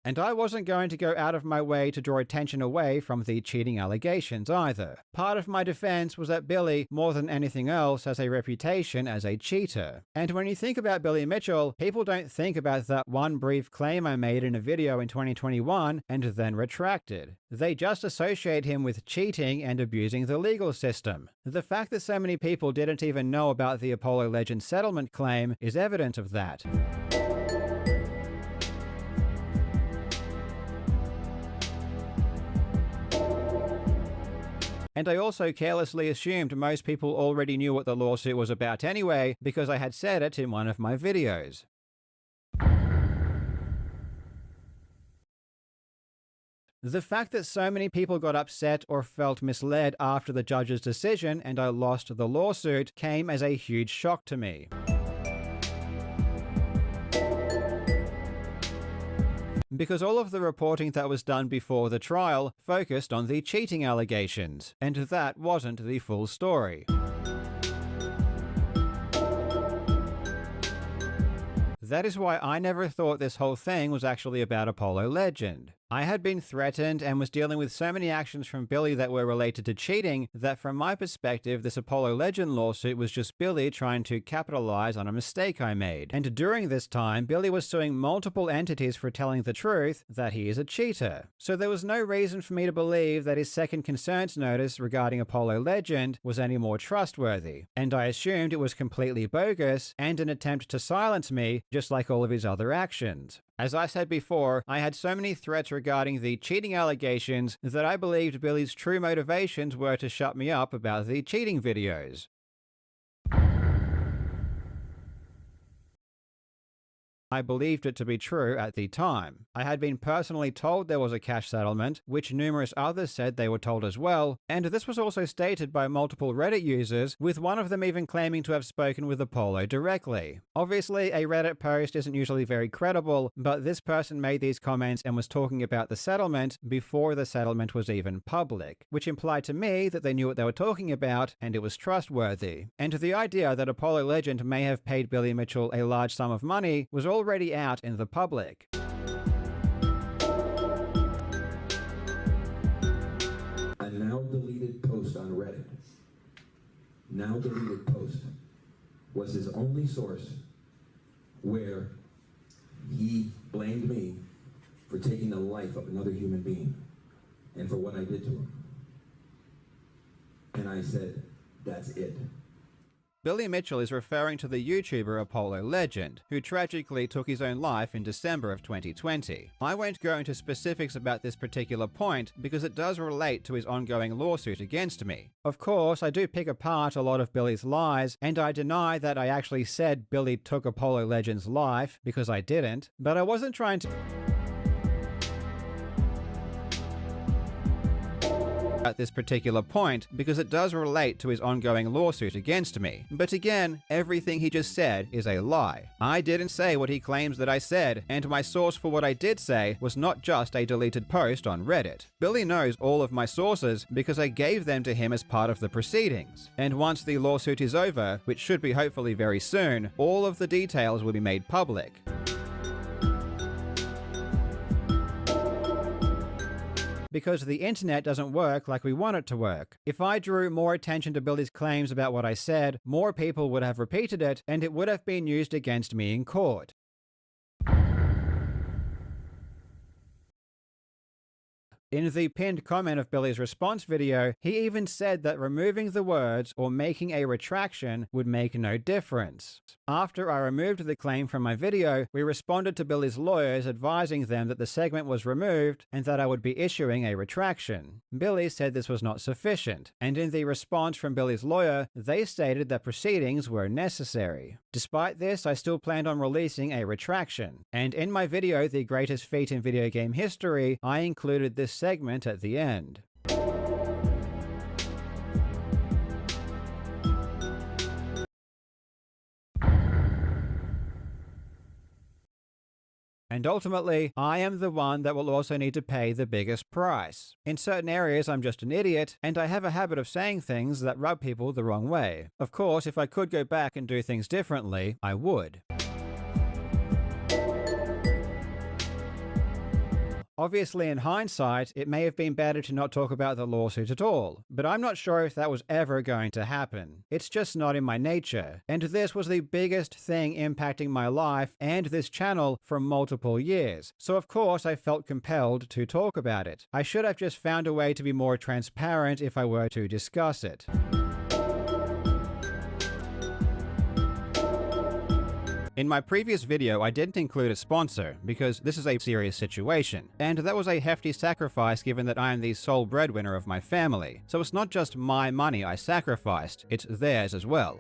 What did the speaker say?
And I wasn't going to go out of my way to draw attention away from the cheating allegations either. Part of my defense was that Billy, more than anything else, has a reputation as a cheater. And when you think about Billy Mitchell, people don't think about that one brief claim I made in a video in 2021 and then retracted. They just associate him with cheating and abusing the legal system. The fact that so many people didn't even know about the Apollo Legends settlement claim is evidence of that. And I also carelessly assumed most people already knew what the lawsuit was about anyway, because I had said it in one of my videos. The fact that so many people got upset or felt misled after the judge's decision and I lost the lawsuit came as a huge shock to me. Because all of the reporting that was done before the trial focused on the cheating allegations, and that wasn't the full story. That is why I never thought this whole thing was actually about Apollo Legend. I had been threatened and was dealing with so many actions from Billy that were related to cheating that from my perspective this Apollo Legend lawsuit was just Billy trying to capitalize on a mistake I made. And during this time, Billy was suing multiple entities for telling the truth that he is a cheater. So there was no reason for me to believe that his second concerns notice regarding Apollo Legend was any more trustworthy. And I assumed it was completely bogus and an attempt to silence me, just like all of his other actions. As I said before, I had so many threats regarding the cheating allegations that I believed Billy's true motivations were to shut me up about the cheating videos. I believed it to be true at the time. I had been personally told there was a cash settlement, which numerous others said they were told as well, and this was also stated by multiple Reddit users, with one of them even claiming to have spoken with Apollo directly. Obviously, a Reddit post isn't usually very credible, but this person made these comments and was talking about the settlement before the settlement was even public, which implied to me that they knew what they were talking about and it was trustworthy. And the idea that Apollo Legend may have paid Billy Mitchell a large sum of money was already out in the public. A now deleted post on Reddit, now deleted post, was his only source where he blamed me for taking the life of another human being and for what I did to him. And I said, that's it. Billy Mitchell is referring to the YouTuber Apollo Legend, who tragically took his own life in December of 2020. I won't go into specifics about this particular point because it does relate to his ongoing lawsuit against me. Of course, I do pick apart a lot of Billy's lies, and I deny that I actually said Billy took Apollo Legend's life, because I didn't, but I wasn't trying to at this particular point because it does relate to his ongoing lawsuit against me. But again, everything he just said is a lie. I didn't say what he claims that I said, and my source for what I did say was not just a deleted post on Reddit. Billy knows all of my sources because I gave them to him as part of the proceedings. And once the lawsuit is over, which should be hopefully very soon, all of the details will be made public. Because the internet doesn't work like we want it to work. If I drew more attention to Billy's claims about what I said, more people would have repeated it, and it would have been used against me in court. In the pinned comment of Billy's response video, he even said that removing the words or making a retraction would make no difference. After I removed the claim from my video, we responded to Billy's lawyers advising them that the segment was removed and that I would be issuing a retraction. Billy said this was not sufficient, and in the response from Billy's lawyer, they stated that proceedings were necessary. Despite this, I still planned on releasing a retraction, and in my video, The Greatest Feat in Video Game History, I included this segment at the end. And ultimately, I am the one that will also need to pay the biggest price. In certain areas, I'm just an idiot, and I have a habit of saying things that rub people the wrong way. Of course, if I could go back and do things differently, I would. Obviously, in hindsight, it may have been better to not talk about the lawsuit at all, but I'm not sure if that was ever going to happen. It's just not in my nature, and this was the biggest thing impacting my life and this channel for multiple years, so of course I felt compelled to talk about it. I should have just found a way to be more transparent if I were to discuss it. In my previous video, I didn't include a sponsor, because this is a serious situation, and that was a hefty sacrifice given that I am the sole breadwinner of my family, so it's not just my money I sacrificed, it's theirs as well.